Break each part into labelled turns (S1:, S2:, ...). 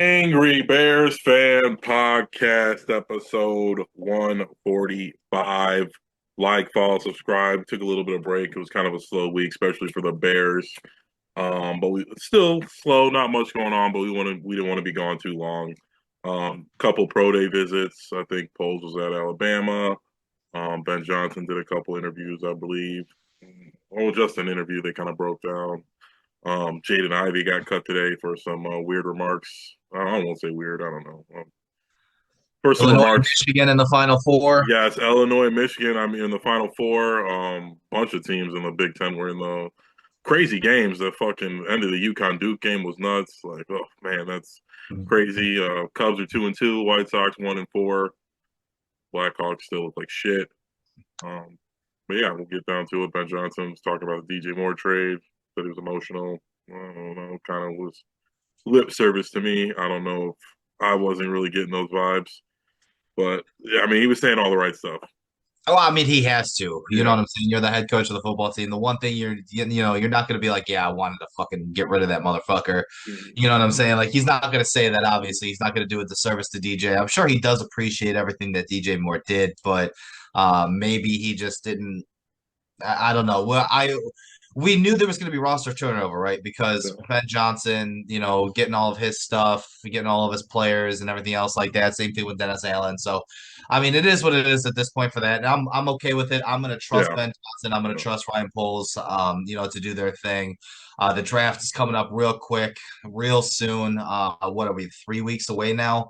S1: Angry Bears Fan Podcast, episode 145. Like, follow, subscribe. Took a little bit of break. It was kind of a slow week, especially for the Bears. But we still slow, not much going on, but we didn't want to be gone too long. Couple pro day visits. I think Poles was at Alabama. Ben Johnson did a couple interviews, I believe. Oh, just an interview. They kind of broke down. Jaden Ivey got cut today for some weird remarks. I won't say weird. I don't know. For some
S2: Illinois and
S1: remarks.
S2: Michigan in the Final Four.
S1: Yes, Illinois, Michigan. I mean, in the Final Four. Bunch of teams in the Big Ten were in the crazy games. The fucking end of the UConn Duke game was nuts. Like, oh man, that's crazy. Cubs are 2-2. White Sox 1-4. Blackhawks still look like shit. Um, but yeah, we'll get down to it. Ben Johnson was talking about the DJ Moore trade. Said he was emotional. I don't know. Kind of was lip service to me. I don't know if I wasn't really getting those vibes, but yeah, I mean, he was saying all the right stuff.
S2: Oh, I mean, he has to. You know
S1: Yeah,
S2: what I'm saying? You're the head coach of the football team. The one thing you're not going to be like, yeah, I wanted to fucking get rid of that motherfucker. You know what I'm saying? Like, he's not going to say that. Obviously, he's not going to do a disservice to DJ. I'm sure he does appreciate everything that DJ Moore did, but maybe he just didn't. I don't know. We knew there was going to be roster turnover, right? Because
S1: yeah,
S2: Ben Johnson, getting all of his stuff, getting all of his players and everything else like that. Same thing with Dennis Allen. So, I mean, it is what it is at this point for that. And I'm okay with it. I'm going to trust
S1: yeah.
S2: Ben Johnson. I'm going to trust Ryan Poles, to do their thing. The draft is coming up real quick, real soon. What are we, 3 weeks away now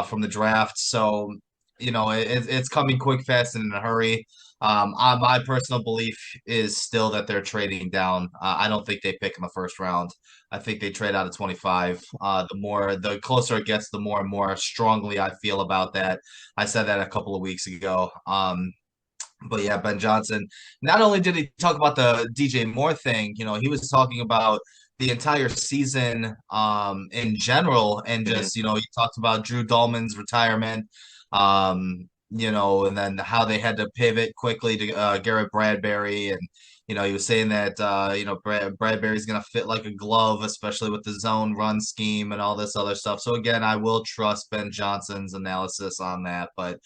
S2: from the draft? So, it's coming quick, fast, and in a hurry. My personal belief is still that they're trading down. I don't think they pick in the first round. I think they trade out of 25. The closer it gets, the more and more strongly I feel about that. I said that a couple of weeks ago. But yeah, Ben Johnson, not only did he talk about the DJ Moore thing, he was talking about the entire season in general, and
S1: Mhm.
S2: just, he talked about Drew Dahlman's retirement, and then how they had to pivot quickly to Garrett Bradbury. And he was saying that Bradbury's going to fit like a glove, especially with the zone run scheme and all this other stuff. So again, I will trust Ben Johnson's analysis on that. But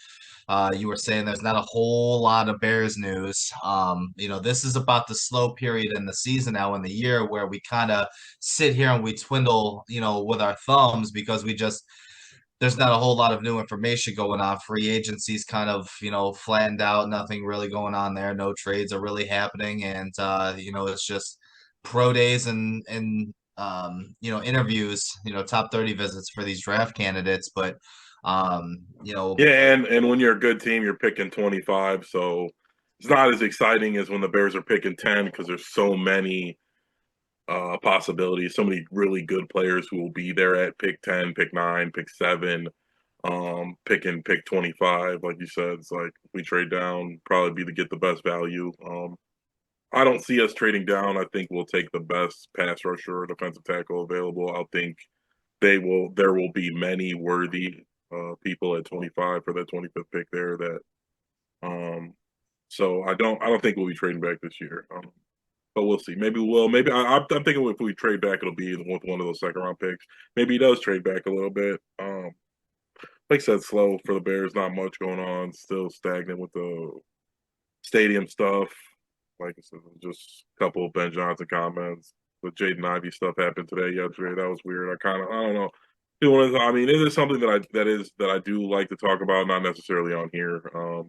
S2: you were saying there's not a whole lot of Bears news. This is about the slow period in the season now in the year where we kind of sit here and we twiddle, with our thumbs because there's not a whole lot of new information going on. Free agency's kind of, flattened out, nothing really going on there. No trades are really happening. And, it's just pro days and interviews, top 30 visits for these draft candidates. But,
S1: Yeah, and when you're a good team, you're picking 25, so it's not as exciting as when the Bears are picking 10 because there's so many possibilities, so many really good players who will be there at pick 10, pick 9, pick 7, pick 25. Like you said, it's like we trade down, probably be to get the best value. I don't see us trading down. I think we'll take the best pass rusher or defensive tackle available. I think there will be many worthy people at 25 for that 25th pick there that um so I don't think we'll be trading back this year. But we'll see. Maybe we will. Maybe I'm thinking if we trade back, it'll be with one of those second round picks. Maybe he does trade back a little bit. Like I said, slow for the Bears. Not much going on. Still stagnant with the stadium stuff. Like I said, just a couple of Ben Johnson comments. The Jaden Ivey stuff happened today, yesterday. That was weird. I don't know. I mean, it is something that I do like to talk about, not necessarily on here,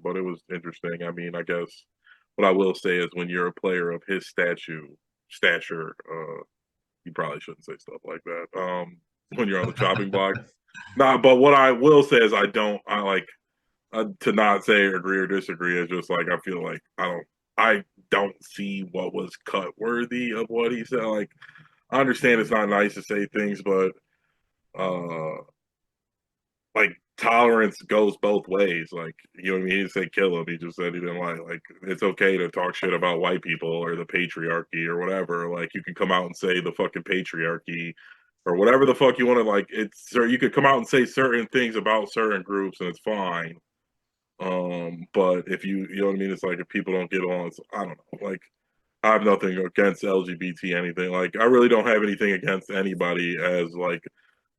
S1: but it was interesting. I mean, I guess what I will say is when you're a player of his stature, you probably shouldn't say stuff like that. When you're on the chopping block, not. But what I will say is I like to not say agree or disagree. It's just like I feel like I don't see what was cut worthy of what he said. Like I understand it's not nice to say things, but uh like tolerance goes both ways. Like you know what I mean? He didn't say kill him. He just said he didn't like it's okay to talk shit about white people or the patriarchy or whatever. Like you can come out and say the fucking patriarchy or whatever the fuck you want to like. It's or you could come out and say certain things about certain groups and it's fine. But if you know what I mean, it's like if people don't get along, I don't know. Like I have nothing against LGBT anything. Like I really don't have anything against anybody as like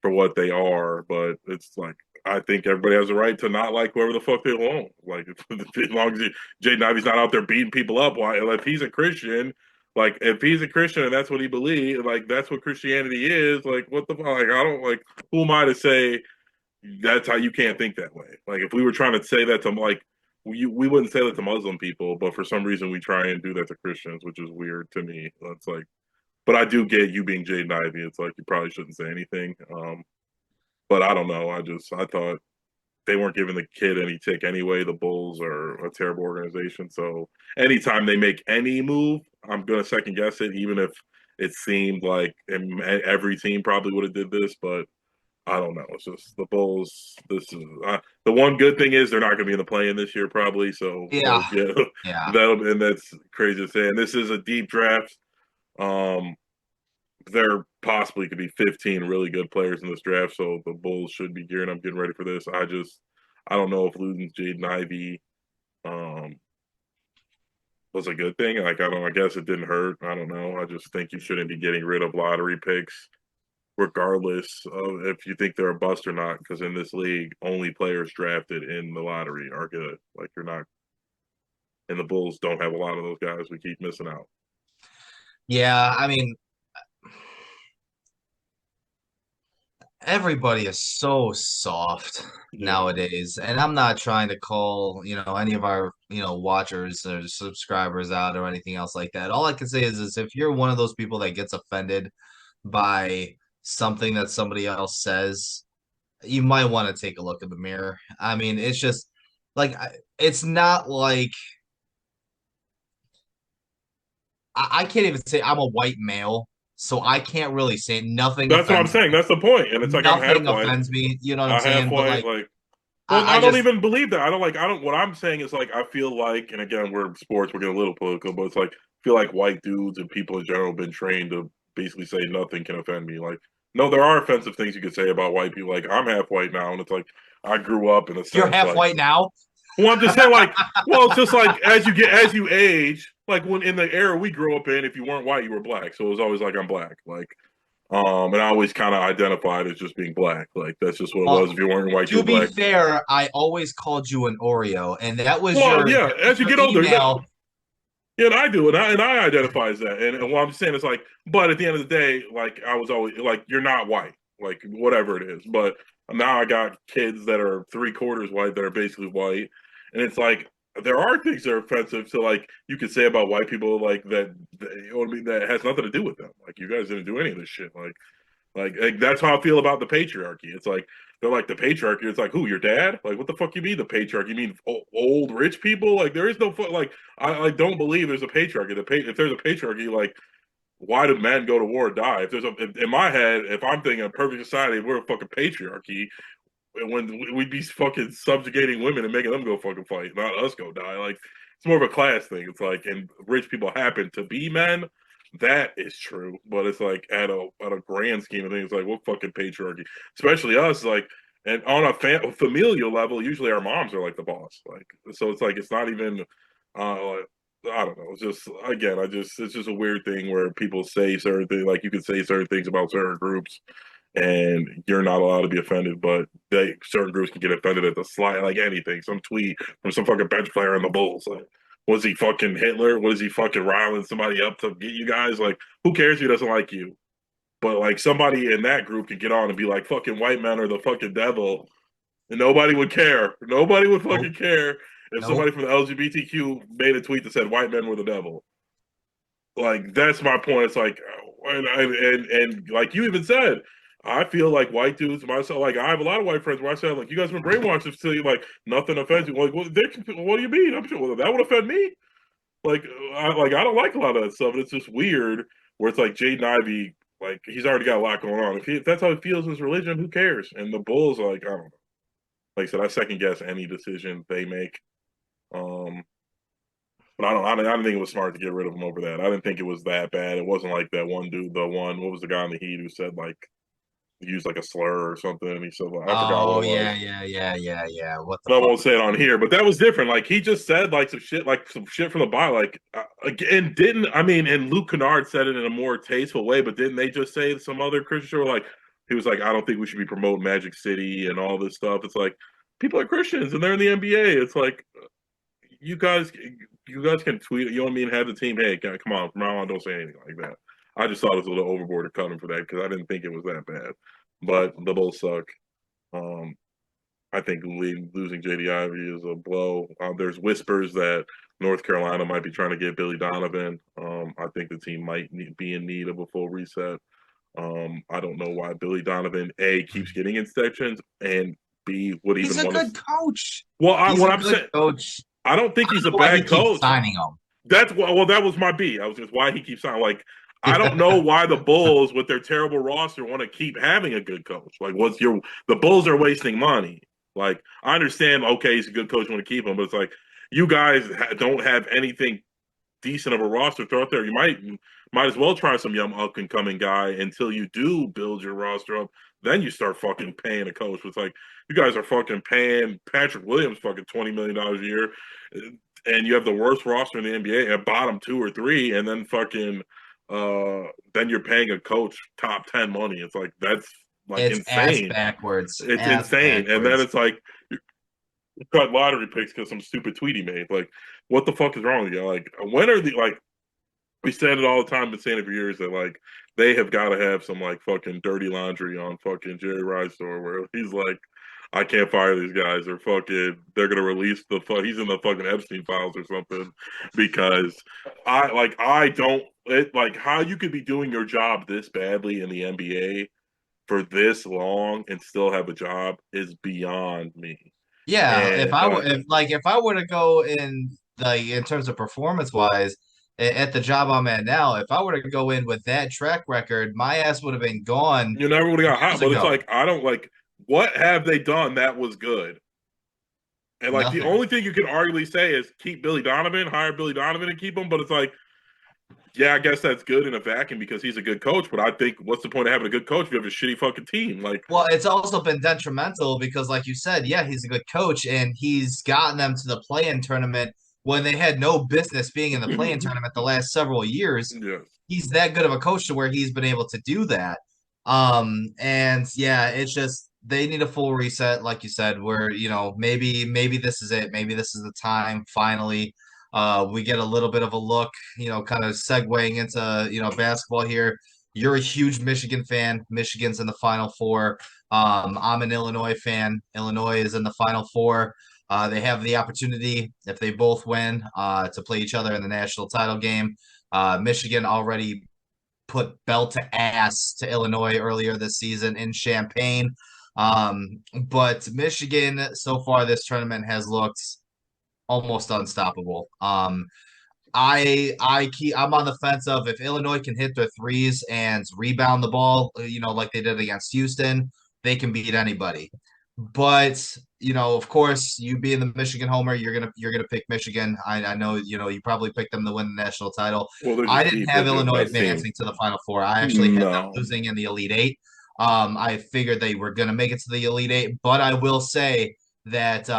S1: for what they are. But it's like I think everybody has a right to not like whoever the fuck they want. Like as long as Jaden Ivey's not out there beating people up, why? If he's a Christian, like if he's a Christian and that's what he believes, like that's what Christianity is. Like what the fuck? Like I don't like. Who am I to say that's how you can't think that way? Like if we were trying to say that to like we wouldn't say that to Muslim people, but for some reason we try and do that to Christians, which is weird to me. That's like, but I do get you being Jaden Ivey. It's like you probably shouldn't say anything. But I don't know. I thought they weren't giving the kid any tick anyway. The Bulls are a terrible organization, so anytime they make any move, I'm gonna second guess it, even if it seemed like every team probably would have did this, but I don't know. It's just the Bulls. This is the one good thing is they're not going to be in the play-in this year, probably. So
S2: Yeah,
S1: yeah,
S2: yeah.
S1: and that's crazy to say. And this is a deep draft. Um, there possibly could be 15 really good players in this draft, so the Bulls should be gearing up, getting ready for this. I don't know if losing Jaden Ivey um, was a good thing. Like I guess it didn't hurt. I don't know. I just think you shouldn't be getting rid of lottery picks regardless of if you think they're a bust or not, because in this league, only players drafted in the lottery are good. Like you're not, and the Bulls don't have a lot of those guys. We keep missing out.
S2: Yeah, I mean, everybody is so soft
S1: Yeah,
S2: nowadays, and I'm not trying to call, any of our, watchers or subscribers out or anything else like that. All I can say is if you're one of those people that gets offended by something that somebody else says, you might want to take a look in the mirror. I mean, it's just like it's not like I can't even say I'm a white male, so I can't really say nothing
S1: that's what I'm
S2: offends
S1: saying.
S2: me.
S1: That's the point. And it's like I'm half
S2: Nothing
S1: white.
S2: offends me. You know what I'm
S1: I half
S2: saying? But
S1: white.
S2: like,
S1: Like, well,
S2: I
S1: I don't
S2: just
S1: even believe that. I don't like. I don't. What I'm saying is like I feel like, and again, we're in sports. We're getting a little political, but it's like I feel like white dudes and people in general have been trained to basically say nothing can offend me. Like, no, there are offensive things you could say about white people. Like, I'm half white now, and it's like I grew up in a
S2: you're
S1: sense
S2: half
S1: like
S2: white now.
S1: well, I'm just saying, like, well, it's just like as you age, like when in the era we grew up in, if you weren't white, you were black. So it was always like I'm black, like, and I always kind of identified as just being black. Like that's just what it
S2: Well,
S1: was. If you weren't white, you
S2: to
S1: were
S2: be
S1: black.
S2: fair, I always called you an Oreo, and that was
S1: Well,
S2: your
S1: yeah, as you get older,
S2: email.
S1: yeah, and I do, and I identify as that. And what I'm saying is like, but at the end of the day, like I was always like, you're not white, like whatever it is. But now I got kids that are 3/4 white that are basically white, and it's like there are things that are offensive to like you could say about white people like that you know what I mean that has nothing to do with them. Like you guys didn't do any of this shit. Like that's how I feel about the patriarchy. It's like they're like the patriarchy. It's like who your dad? Like what the fuck you mean the patriarchy? You mean old rich people? Like there is no like I don't believe there's a patriarchy. If there's a patriarchy, like why do men go to war and die? If there's in my head, if I'm thinking a perfect society, we're a fucking patriarchy. When we'd be fucking subjugating women and making them go fucking fight, not us go die. Like it's more of a class thing. It's like, and rich people happen to be men. That is true, but it's like at a grand scheme of things, like what fucking patriarchy, especially us, like, and on a familial level, usually our moms are like the boss, like, so it's like it's not even, like, I don't know, it's just again, it's just a weird thing where people say certain things, like you could say certain things about certain groups, and you're not allowed to be offended, but certain groups can get offended at the slight, like anything, some tweet from some fucking bench player in the Bulls, like. Was he fucking Hitler? Was he fucking riling somebody up to get you guys? Like, who cares if he doesn't like you? But like somebody in that group could get on and be like, fucking white men are the fucking devil. And nobody would care. Nobody would
S2: Nope,
S1: fucking care if
S2: nope.
S1: somebody from the LGBTQ made a tweet that said white men were the devil. Like that's my point. It's like, and like you even said, I feel like white dudes myself. Like I have a lot of white friends where I said, like, you guys have been brainwashed to you like nothing offends you. Like, well, what do you mean? I'm sure well, that would offend me. I don't like a lot of that stuff. And it's just weird where it's like Jaden Ivey, like he's already got a lot going on. If that's how he feels in his religion, who cares? And the Bulls, like I don't know. Like I said, I second guess any decision they make. Um, but I didn't think it was smart to get rid of him over that. I didn't think it was that bad. It wasn't like that one dude, the one, what was the guy in the Heat who said like used like a slur or something, and he said like, I forgot what
S2: Oh
S1: it was.
S2: yeah, yeah, yeah, yeah, yeah. What the
S1: And I
S2: fuck
S1: won't
S2: was
S1: say it
S2: his
S1: on
S2: name?
S1: here, but that was different. Like he just said like some shit from the bio, like again didn't I mean? And Luke Kennard said it in a more tasteful way, but didn't they just say some other Christians were like, He was like, I don't think we should be promoting Magic City and all this stuff. It's like people are Christians and they're in the NBA. It's like you guys, you guys can tweet. You know what I mean? Have the team. Hey, come on, from now on, don't say anything like that. I just thought it was a little overboard to cut him for that because I didn't think it was that bad. But the Bulls suck. Um, I think losing JD Ivey is a blow. There's whispers that North Carolina might be trying to get Billy Donovan. I think the team might be in need of a full reset. I don't know why Billy Donovan A keeps getting extensions and B would
S2: He's
S1: even
S2: a
S1: want to.
S2: good coach.
S1: Well,
S2: He's
S1: what
S2: a
S1: I'm
S2: good
S1: saying,
S2: coach.
S1: I don't think
S2: I
S1: he's
S2: don't
S1: a
S2: know why he
S1: bad
S2: keeps
S1: coach.
S2: signing him.
S1: That's well, that was my B. I was just why he keeps signing. Like, I don't know why the Bulls, with their terrible roster, want to keep having a good coach. Like, the Bulls are wasting money. Like, I understand. Okay, he's a good coach, you want to keep him, but it's like you guys don't have anything decent of a roster throw out there. You might as well try some young up and coming guy until you do build your roster up. Then you start fucking paying a coach. It's like you guys are fucking paying Patrick Williams fucking $20 million a year, and you have the worst roster in the NBA at bottom 2 or 3, and then fucking then you're paying a coach top 10 money. It's like that's like
S2: It's ass
S1: insane.
S2: backwards.
S1: It's
S2: Ass
S1: insane. And then
S2: backwards.
S1: it's like cut lottery picks because some stupid tweet he made. Like, what the fuck is wrong with you? Like, when are the like we said it all the time, been saying it for years that like they have got to have some like fucking dirty laundry on fucking Jerry Reinsdorf where he's like, I can't fire these guys or fucking they're gonna release he's in the fucking Epstein files or something because I don't like how you could be doing your job this badly in the NBA for this long and still have a job is beyond me.
S2: Yeah,
S1: And
S2: if I were to go in like in terms of performance wise at the job I'm at now, if I were to go in with that track record, my ass would have been gone
S1: you never would have got hot,
S2: years
S1: but it's
S2: ago.
S1: like I don't like what have they done that was good? And like the
S2: Nothing.
S1: only thing you can arguably say is keep Billy Donovan, hire Billy Donovan and keep him. But it's like, yeah, I guess that's good in a vacuum because he's a good coach. But I think what's the point of having a good coach if you have a shitty fucking team? Like,
S2: Well, it's also been detrimental because, like you said, yeah, he's a good coach and he's gotten them to the play-in tournament when they had no business being in the play-in tournament the last several years.
S1: yes.
S2: He's that good of a coach to where he's been able to do that. And yeah, it's just they need a full reset, like you said, where maybe this is it. Maybe this is the time finally. We get a little bit of a look, kind of segueing into basketball here. You're a huge Michigan fan. Michigan's in the Final Four. I'm an Illinois fan. Illinois is in the Final Four. They have the opportunity, if they both win, to play each other in the national title game. Michigan already put belt to ass to Illinois earlier this season in Champaign. But Michigan so far this tournament has looked almost unstoppable. I'm on the fence of if Illinois can hit their threes and rebound the ball, like they did against Houston, they can beat anybody. But of course, you being the Michigan homer, you're gonna pick Michigan. I know you probably picked them to win the national title.
S1: Well, they're
S2: I
S1: just
S2: didn't
S1: deep.
S2: have
S1: They're just
S2: Illinois
S1: best team.
S2: advancing to the Final Four. I actually had them
S1: No.
S2: losing in the Elite Eight. I figured they were gonna make it to the Elite Eight, but I will say that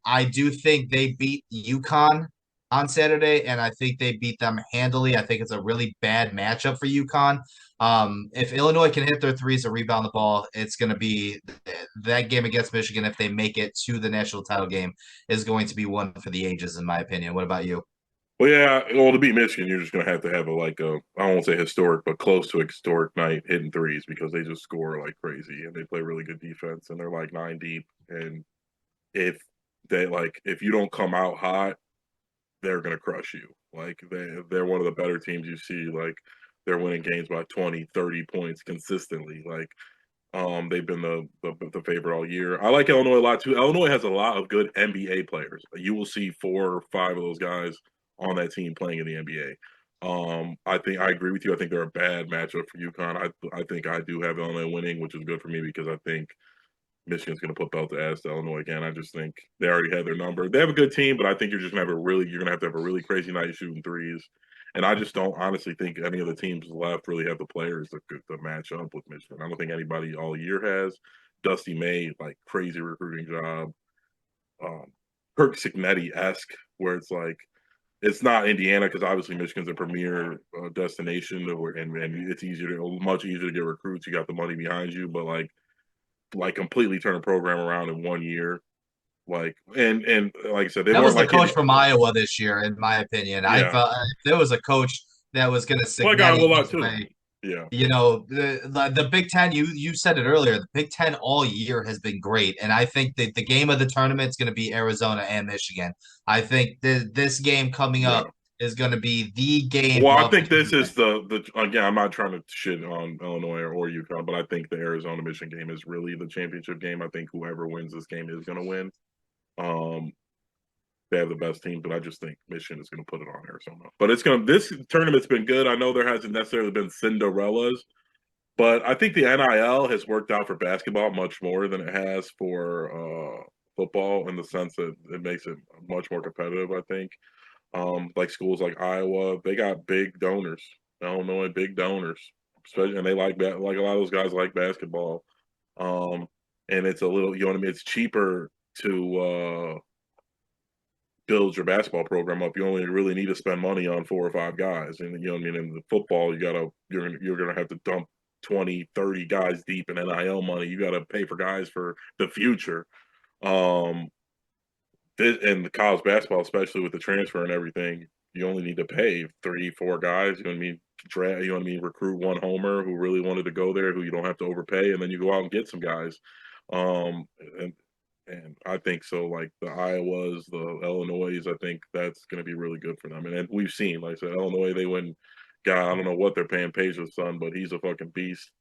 S2: I do think they beat UConn on Saturday, and I think they beat them handily. I think it's a really bad matchup for UConn. If Illinois can hit their threes or rebound the ball, it's going to be that game against Michigan. If they make it to the national title game, is going to be one for the ages, in my opinion. What about you?
S1: Well, yeah. Well, to beat Michigan, you're just gonna have I won't say historic, but close to a historic night hitting threes because they just score like crazy and they play really good defense and they're like 9 deep. And if if you don't come out hot, they're gonna crush you. Like they're one of the better teams you see. Like they're winning games by 20, 30 points consistently. Like they've been the favorite all year. I like Illinois a lot too. Illinois has a lot of good NBA players. You will see 4 or 5 of those guys on that team playing in the NBA. I think I agree with you. I think they're a bad matchup for UConn. I think I do have Illinois winning, which is good for me because I think Michigan's going to put belt to ass to Illinois again. I just think they already had their number. They have a good team, but I think you're just going to have a really crazy night shooting threes. And I just don't honestly think any of the teams left really have the players to match up with Michigan. I don't think anybody all year has. Dusty May, like crazy recruiting job. Um, Kirk Signetti esque, where it's like it's not Indiana because obviously Michigan's a premier destination, and it's much easier to get recruits. You got the money behind you, but like completely turn a program around in 1 year. And like I said, they
S2: That
S1: weren't
S2: was the
S1: like
S2: coach from Iowa this year, in my opinion. I
S1: yeah.
S2: felt if there was a coach that was going to
S1: Well, I got a
S2: Signetti
S1: lot
S2: his
S1: too.
S2: way,
S1: Yeah.
S2: the Big Ten. You said it earlier. The Big Ten all year has been great, and I think that the game of the tournament is going to be Arizona and Michigan. I think this game coming
S1: Yeah.
S2: up is going to be the game
S1: Well, I
S2: of the
S1: think this is
S2: tournament.
S1: the again. I'm not trying to shit on Illinois or UConn, but I think the Arizona Michigan game is really the championship game. I think whoever wins this game is going to win. Um, they have the best team, but I just think Michigan is going to put it on Arizona. But it's going to this tournament's been good. I know there hasn't necessarily been Cinderellas, but I think the NIL has worked out for basketball much more than it has for football in the sense that it makes it much more competitive. I think. Like schools like Iowa, they got big donors. Illinois, big donors, especially, and they like a lot of those guys like basketball. Um, and it's a little, you know what I mean. It's cheaper to build your basketball program up. You only really need to spend money on 4 or 5 guys, and you know what I mean. In the football, you're gonna have to dump 20, 30 guys deep in NIL money. You got to pay for guys for the future. Um, and the college basketball, especially with the transfer and everything, you only need to pay 3, 4 guys. You know what I mean? You know what I mean? Recruit one homer who really wanted to go there, who you don't have to overpay, and then you go out and get some guys. Um, and and I think so. Like the Iowas, the Illinois, I think that's going to be really good for them. And we've seen, like I said, Illinois, they went. God, I don't know what they're paying Page's son, but he's a fucking beast.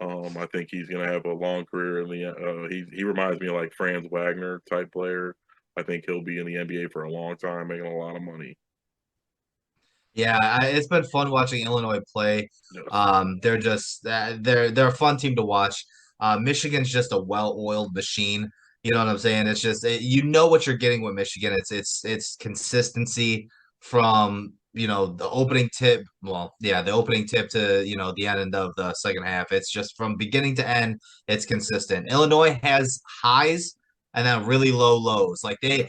S1: I think he's going to have a long career in the. He reminds me of like Franz Wagner type player. I think he'll be in the NBA for a long time, making a lot of money.
S2: Yeah, it's been fun watching Illinois play.
S1: Yes.
S2: They're just they're a fun team to watch. Michigan's just a well-oiled machine. You know what I'm saying? It's just you know what you're getting with Michigan. It's consistency from the opening tip. Well, yeah, the opening tip to the end of the second half. It's just from beginning to end. It's consistent. Illinois has highs and then really low lows. Like they.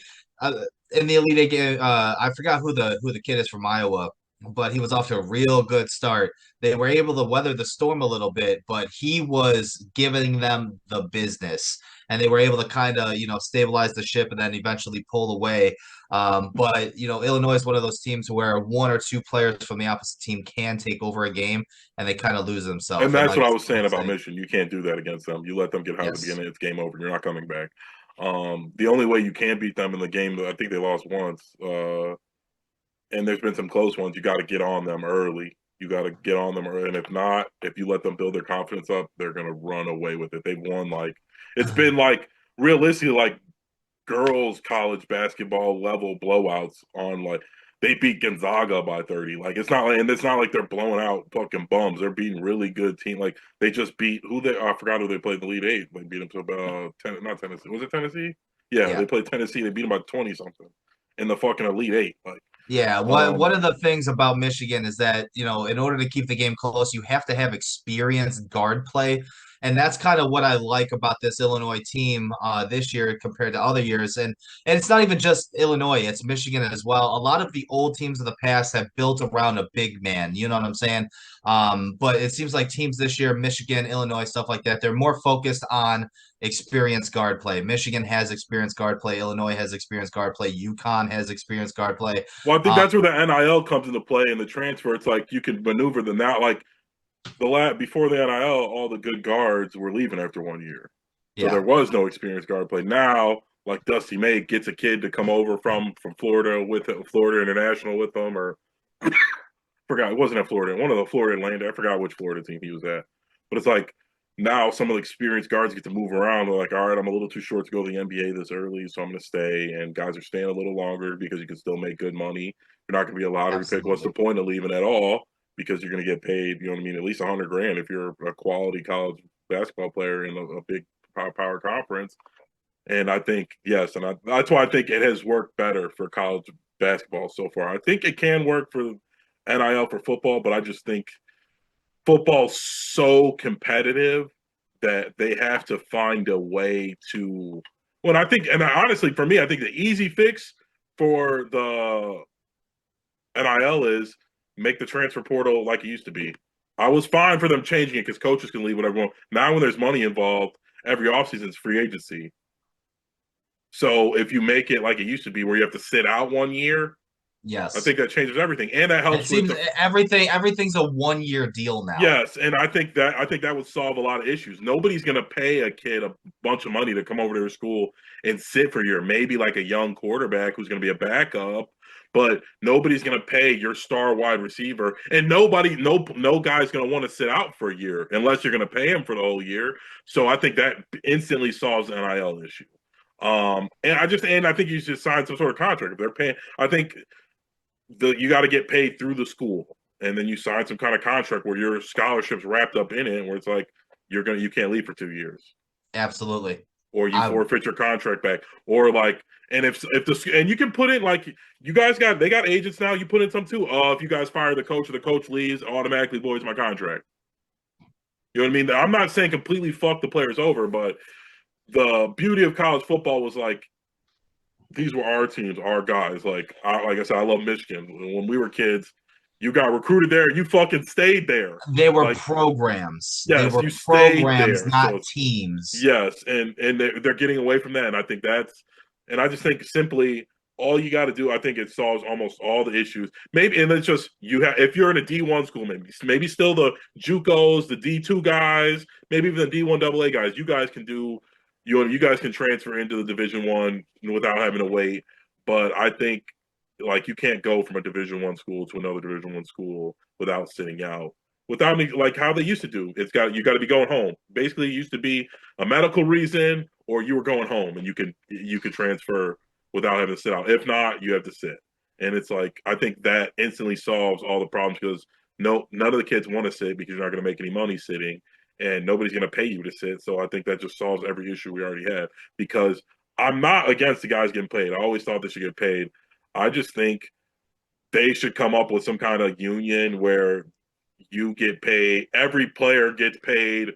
S2: In the Elite Eight game, I forgot who the kid is from Iowa, but he was off to a real good start. They were able to weather the storm a little bit, but he was giving them the business, and they were able to kind of stabilize the ship and then eventually pull away. But Illinois is one of those teams where one or two players from the opposite team can take over a game, and they kind of lose
S1: And
S2: themselves. And
S1: that's
S2: like
S1: what I was
S2: I
S1: saying
S2: was
S1: about
S2: saying,
S1: Michigan. You can't do that against them. You let them get hot at the
S2: yes,
S1: beginning, it's game over. You're not coming back. The only way you can beat them in the game, I think they lost once, and there's been some close ones. You got to get on them early. You got to get on them early, and if not, if you let them build their confidence up, they're gonna run away with it. They've won it's been realistically girls college basketball level blowouts on they beat Gonzaga by 30. And it's not like they're blowing out fucking bums. They're beating really good team. Like they just beat I forgot who they played in the Elite Eight. They beat them to about not Tennessee. Was it Tennessee? Yeah,
S2: yeah.
S1: they played Tennessee. They beat them by 20 something in the fucking Elite Eight.
S2: Yeah, one
S1: Um,
S2: of the things about Michigan is that, in order to keep the game close, you have to have experienced guard play. And that's kind of what I like about this Illinois team this year compared to other years. And it's not even just Illinois, it's Michigan as well. A lot of the old teams of the past have built around a big man, you know what I'm saying? But it seems like teams this year, Michigan, Illinois, stuff like that, they're more focused on experienced guard play. Michigan has experienced guard play. Illinois has experienced guard play. UConn has experienced guard play.
S1: well, I think that's where the NIL comes into play in the transfer. It's like you can maneuver them now. Like before the NIL, all the good guards were leaving after 1 year, so there
S2: Yeah.
S1: was no experienced guard play. Now, like Dusty May gets a kid to come over from Florida with Florida International with them, or forgot it wasn't at Florida, one of the Florida Atlanta. I forgot which Florida team he was at, but it's like now some of the experienced guards get to move around. They're like, all right, I'm a little too short to go to the NBA this early, so I'm going to stay. And guys are staying a little longer because you can still make good money. You're not going to be a lottery pick. What's the
S2: Absolutely.
S1: point of leaving at all? Because you're going to get paid, you know what I mean, at least 100 grand if you're a quality college basketball player in a big power conference. And I think yes, and that's why I think it has worked better for college basketball so far. I think it can work for NIL for football, but I just think football's so competitive that they have to find a way to. Well, I think, and honestly, for me, I think the easy fix for the NIL is, make the transfer portal like it used to be. I was fine for them changing it because coaches can leave whatever. Now, when there's money involved, every offseason is free agency. So if you make it like it used to be, where you have to sit out 1 year, I
S2: Yes.
S1: think that changes everything, and that
S2: It
S1: helps with
S2: seems
S1: the
S2: everything's a 1 year deal now.
S1: yes. And I think that would solve a lot of issues. Nobody's gonna pay a kid a bunch of money to come over to their school and sit for a year. Maybe like a young quarterback who's gonna be a backup, but nobody's gonna pay your star wide receiver, and no guy's gonna want to sit out for a year unless you're gonna pay him for the whole year. So I think that instantly solves the NIL issue. And I think you should sign some sort of contract. If they're paying, I think you got to get paid through the school, and then you sign some kind of contract where your scholarship's wrapped up in it, where it's like you can't leave for 2 years,
S2: Absolutely.
S1: or you
S2: I
S1: forfeit your contract back, or like, and if the and you can put in like you guys got agents now. You put in some too. If you guys fire the coach or the coach leaves, automatically voids my contract. You know what I mean? I'm not saying completely fuck the players over, but the beauty of college football was like these were our teams, our guys. Like I said, I love Michigan. When we were kids, you got recruited there. You fucking stayed there.
S2: They were
S1: Like
S2: programs. They
S1: yes,
S2: were
S1: you stayed
S2: programs,
S1: there.
S2: not
S1: So it's
S2: teams.
S1: yes, and they're getting away from that. And I think and I just think simply all you got to do. I think it solves almost all the issues. Maybe and it's just you have if you're in a D1 school, maybe still the JUCOs, the D2 guys, maybe even the D1 AA guys. You guys can do you guys can transfer into the Division 1 without having to wait. But I think like you can't go from a Division 1 school to another Division 1 school without sitting out. Without me, like how they used to do, you got to be going home. Basically, it used to be a medical reason, or you were going home, and you could transfer without having to sit out. If not, you have to sit. And it's like I think that instantly solves all the problems because none of the kids want to sit because you're not going to make any money sitting, and nobody's going to pay you to sit. So I think that just solves every issue we already have. Because I'm not against the guys getting paid. I always thought they should get paid. I just think they should come up with some kind of union where you get paid, every player gets paid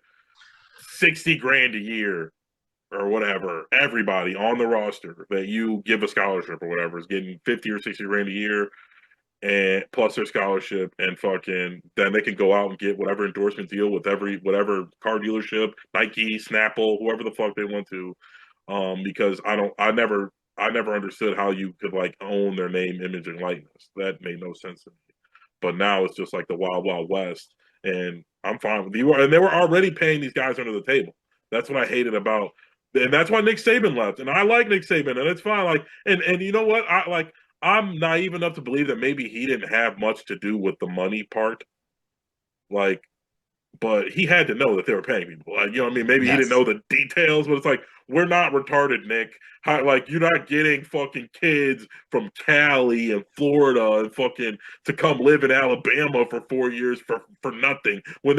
S1: 60 grand a year or whatever. Everybody on the roster that you give a scholarship or whatever is getting 50 or 60 grand a year and plus their scholarship, and fucking then they can go out and get whatever endorsement deal with whatever car dealership, Nike, Snapple, whoever the fuck they want to. Because I never understood how you could like own their name, image, and likeness. That made no sense to me. But now it's just like the wild, wild west, and I'm fine with you. And they were already paying these guys under the table. That's what I hated about, and that's why Nick Saban left. And I like Nick Saban, and it's fine. Like, and you know what? I'm naive enough to believe that maybe he didn't have much to do with the money part. Like, but he had to know that they were paying people. Like, you know what I mean? Maybe he didn't
S2: Yes.
S1: know the details, but it's like, we're not retarded, Nick. Like, you're not getting fucking kids from Cali and Florida and fucking to come live in Alabama for 4 years for nothing. When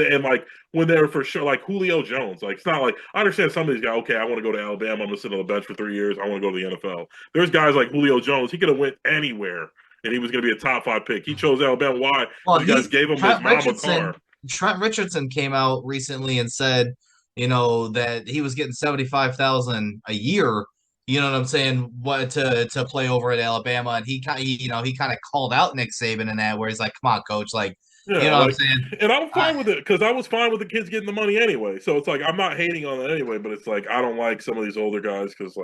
S1: they're for sure, like Julio Jones. Like, it's not like, I understand some of these guys, okay, I want to go to Alabama. I'm going to sit on the bench for 3 years. I want to go to the NFL. There's guys like Julio Jones. He could have went anywhere and he was going to be a top 5 pick. He chose Alabama. Why?
S2: Well,
S1: Because you guys
S2: he's
S1: gave him his
S2: Trent
S1: mom a car.
S2: Richardson. Trent Richardson came out recently and said, that he was getting 75,000 a year. You know what I'm saying? What to play over at Alabama, and he kind of called out Nick Saban in that, where he's like, "Come on, coach!" Like, you
S1: Yeah,
S2: know what I'm
S1: like,
S2: saying?
S1: and I'm
S2: I,
S1: fine with it because I was fine with the kids getting the money anyway. So it's like I'm not hating on it anyway, but it's like I don't like some of these older guys because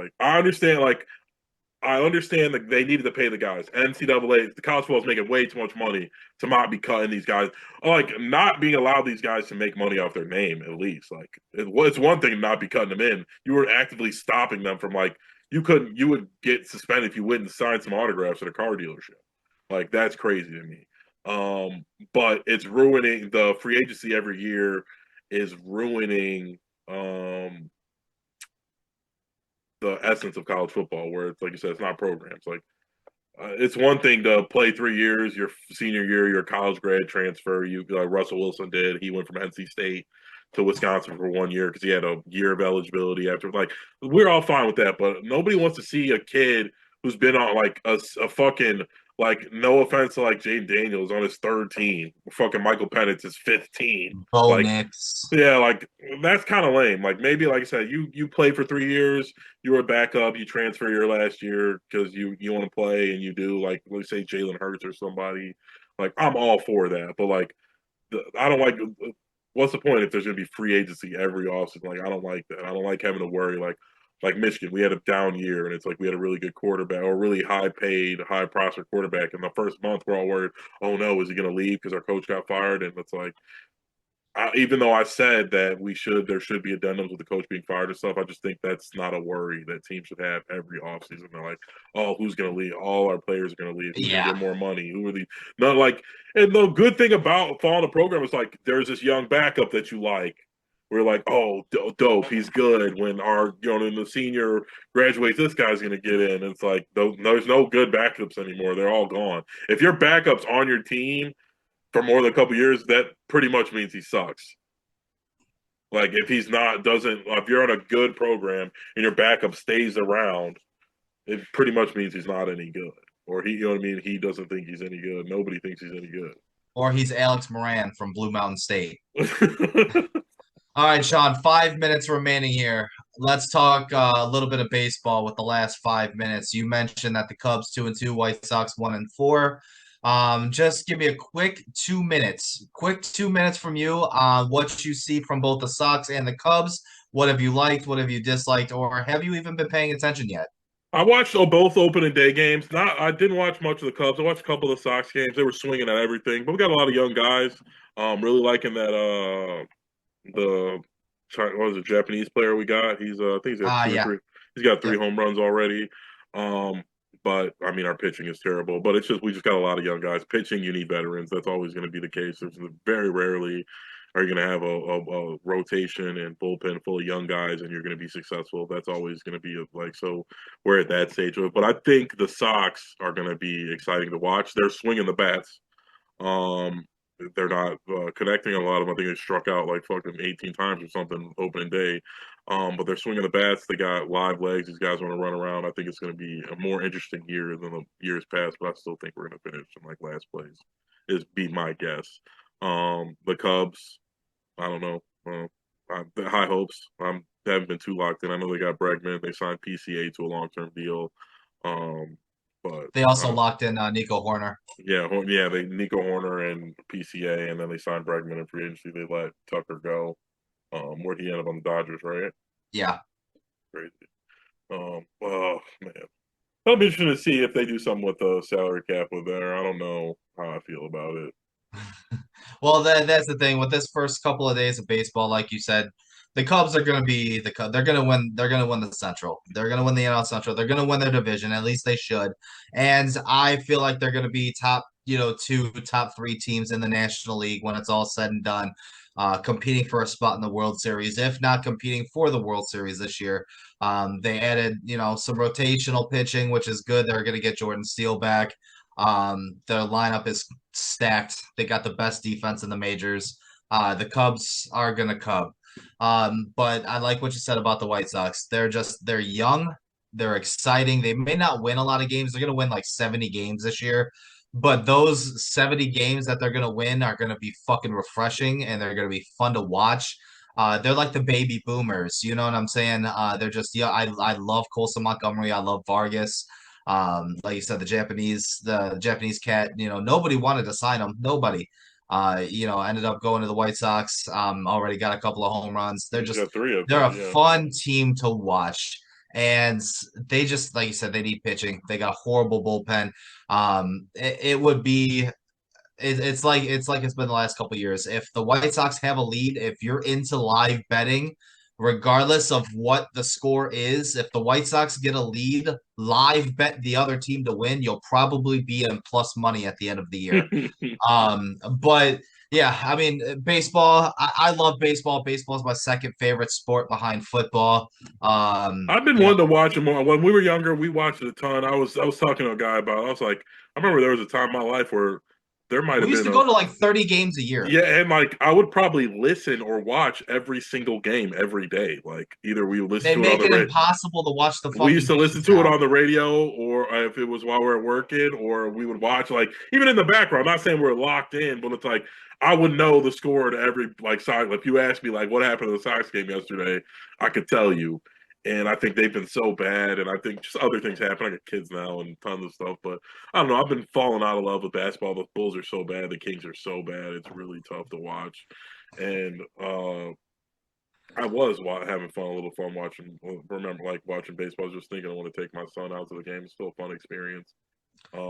S1: I understand that they needed to pay the guys. NCAA, the college football is making way too much money to not be cutting these guys. Like not being allowed these guys to make money off their name at least. Like it's one thing to not be cutting them in. You were actively stopping them from like you would get suspended if you wouldn't sign some autographs at a car dealership. Like that's crazy to me. But it's ruining the free agency every year is ruining the essence of college football, where it's like you said, it's not programs. Like it's one thing to play 3 years, your senior year, your college grad transfer. You like Russell Wilson did. He went from NC State to Wisconsin for 1 year because he had a year of eligibility after. Like we're all fine with that, but nobody wants to see a kid who's been on like a fucking Like, no offense to like Jaden Daniels on his third team. Fucking Michael Pennett's his fifth team.
S2: Bo
S1: Like,
S2: Nix.
S1: yeah, like that's kind of lame. Like maybe, like I said, you played for 3 years, you were a backup, you transfer your last year because you want to play and you do. Like let's say Jalen Hurts or somebody. Like I'm all for that, but like I don't like. What's the point if there's going to be free agency every offseason? Like I don't like that. I don't like having to worry. Like Michigan, we had a down year, and it's like we had a really good quarterback or really high paid, high prospect quarterback. And the first month, we're all worried. Oh no, is he going to leave because our coach got fired? And it's like even though I said that there should be addendums with the coach being fired and stuff, I just think that's not a worry that teams should have every offseason. They're like, oh, who's going to leave? All our players are going to leave. Who's going to
S2: Yeah.
S1: get more money? Who are the not like? And the good thing about following the program is like there's this young backup that you like. We're like, oh, dope, he's good. When our the senior graduates, this guy's going to get in. And it's like there's no good backups anymore. They're all gone. If your backup's on your team for more than a couple years, that pretty much means he sucks. Like if he's not doesn't if you're on a good program and your backup stays around, it pretty much means he's not any good. Or he, you know what I mean? He doesn't think he's any good. Nobody thinks he's any
S2: Or he's Alex Moran from Blue Mountain State.
S1: good.
S2: All right, Sean, 5 minutes remaining here. Let's talk a little bit of baseball with the last 5 minutes. You mentioned that the Cubs 2-2, White Sox 1-4. Just give me a quick 2 minutes from you on what you see from both the Sox and the Cubs. What have you liked? What have you disliked? Or have you even been paying attention yet?
S1: I watched both opening day games. Not, I didn't watch much of the Cubs. I watched a couple of the Sox games. They were swinging at everything, but we got a lot of young guys. Really liking that. The what was it, Japanese player we got? He's I think he's got two or
S2: Yeah.
S1: three. He's got three
S2: Yep.
S1: home runs already. Um, but I mean, our pitching is terrible. But it's just we just got a lot of young guys. Pitching, you need veterans. That's always going to be the case. There's very rarely are you going to have a rotation and bullpen full of young guys and you're going to be successful. That's always going to be like so. We're at that stage of it. But I think the Sox are going to be exciting to watch. They're swinging the bats. Um, they're not connecting a lot of them. I think they struck out like fucking 18 times or something opening day. But they're swinging the bats. They got live legs. These guys want to run around. I think it's going to be a more interesting year than the years past. But I still think we're going to finish in like last place. Is be my guess. The Cubs. I don't know. High hopes. They haven't been too locked in. I know they got Bregman. They signed PCA to a long term deal. Um, but
S2: They also locked in Nico Horner.
S1: yeah, they Nico Horner and PCA, and then they signed Bregman in free agency. They let Tucker go. Where'd he end up on the Dodgers, right?
S2: Yeah.
S1: Crazy. Oh man, I'm interested to see if they do something with the salary cap with there. I don't know how I feel about it.
S2: Well, that's the thing with this first couple of days of baseball. Like you said, the Cubs are going to be the Cubs. They're going to win. They're going to win the Central. They're going to win the NL Central. They're going to win their division. At least they should. And I feel like they're going to be top, two, top three teams in the National League when it's all said and done, competing for a spot in the World Series. If not competing for the World Series this year, they added, some rotational pitching, which is good. They're going to get Jordan Steele back. Their lineup is stacked. They got the best defense in the majors. The Cubs are gonna Cub. But I like what you said about the White Sox. They're young, they're exciting. They may not win a lot of games. They're gonna win like 70 games this year. But those 70 games that they're gonna win are gonna be fucking refreshing and they're gonna be fun to watch. They're like the baby boomers, you know what I'm saying? They're just yeah, I love Colson Montgomery, I love Vargas. Like you said, the Japanese cat, nobody wanted to sign him. Nobody. Ended up going to the White Sox. Already got a couple of home runs.
S1: He's got three of
S2: They're
S1: them.
S2: a
S1: Yeah.
S2: fun team to watch. And they just, like you said, they need pitching. They got a horrible bullpen. It would be it's been the last couple of years. If the White Sox have a lead, if you're into live betting, regardless of what the score is, if the White Sox get a lead, live bet the other team to win, you'll probably be in plus money at the end of the year. But yeah, I mean, baseball, I love baseball. Baseball is my second favorite sport behind football.
S1: I've been wanting to watch it more. When we were younger, we watched it a ton. I was talking to a guy about it. I was like, I remember there was a time in my life where there might
S2: We
S1: have
S2: used
S1: been
S2: to
S1: a
S2: go to like 30 games a year.
S1: yeah, and like I would probably listen or watch every single game every day. Like either we would listen
S2: They
S1: to it on
S2: make
S1: the
S2: it
S1: radio.
S2: impossible to watch the
S1: We used
S2: fucking
S1: to listen
S2: games
S1: to it
S2: now.
S1: on the radio, or if it was while we were working, or we would watch like even in the background. I'm not saying we're locked in, but it's like I would know the score to every like side. If you asked me like what happened to the Sox game yesterday, I could tell you. And I think they've been so bad, and I think just other things happen. I got kids now and tons of stuff, but I don't know. I've been falling out of love with basketball. The Bulls are so bad, the Kings are so bad. It's really tough to watch, and I was having fun, a little fun watching. Remember, like watching baseball. I was just thinking, I want to take my son out to the game. It's still a fun experience.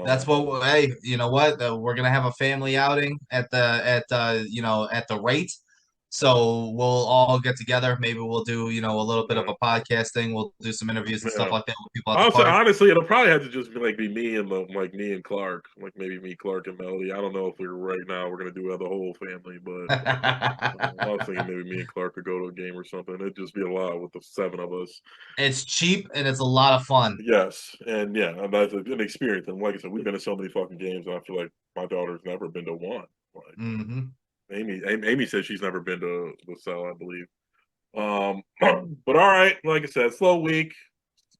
S2: That's
S1: Um,
S2: what. Hey, you know what? We're gonna have a family outing at the rate. So we'll all get together. Maybe we'll do a little bit of
S1: yeah,
S2: a podcast thing. We'll do some interviews and stuff
S1: yeah.
S2: like that with people at the
S1: I'll say
S2: park.
S1: honestly, it'll probably have to just be like me and like me and Clark, like maybe me, Clark, and Melody. I don't know if we're right now we're gonna do the whole family, but I was thinking maybe me and Clark could go to a game or something. It'd just be a lot with the seven of us.
S2: It's cheap and it's a lot of fun.
S1: Yes, and yeah, and that's an experience. And like I said, we've been to so many fucking games, and I feel like my daughter's never been to one. Like
S2: Hmm.
S1: Amy says she's never been to the cell, I believe. But all right, like I said, slow week,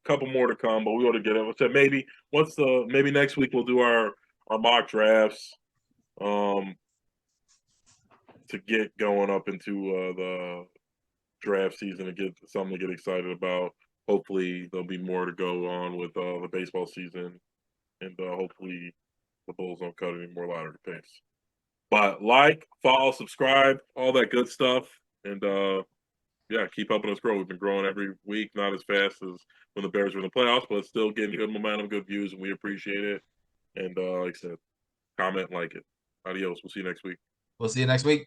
S1: a couple more to come, but we ought to get it. So maybe next week we'll do our mock drafts to get going up into the draft season and get something to get excited about. Hopefully there'll be more to go on with the baseball season, and hopefully the Bulls don't cut any more louder to pace. But like, follow, subscribe, all that good stuff, and yeah, keep helping us grow. We've been growing every week, not as fast as when the Bears were in the playoffs, but still getting good momentum, good views, and we appreciate it. And like I said, comment, like it. Adios. We'll see you next week.
S2: We'll see you next week.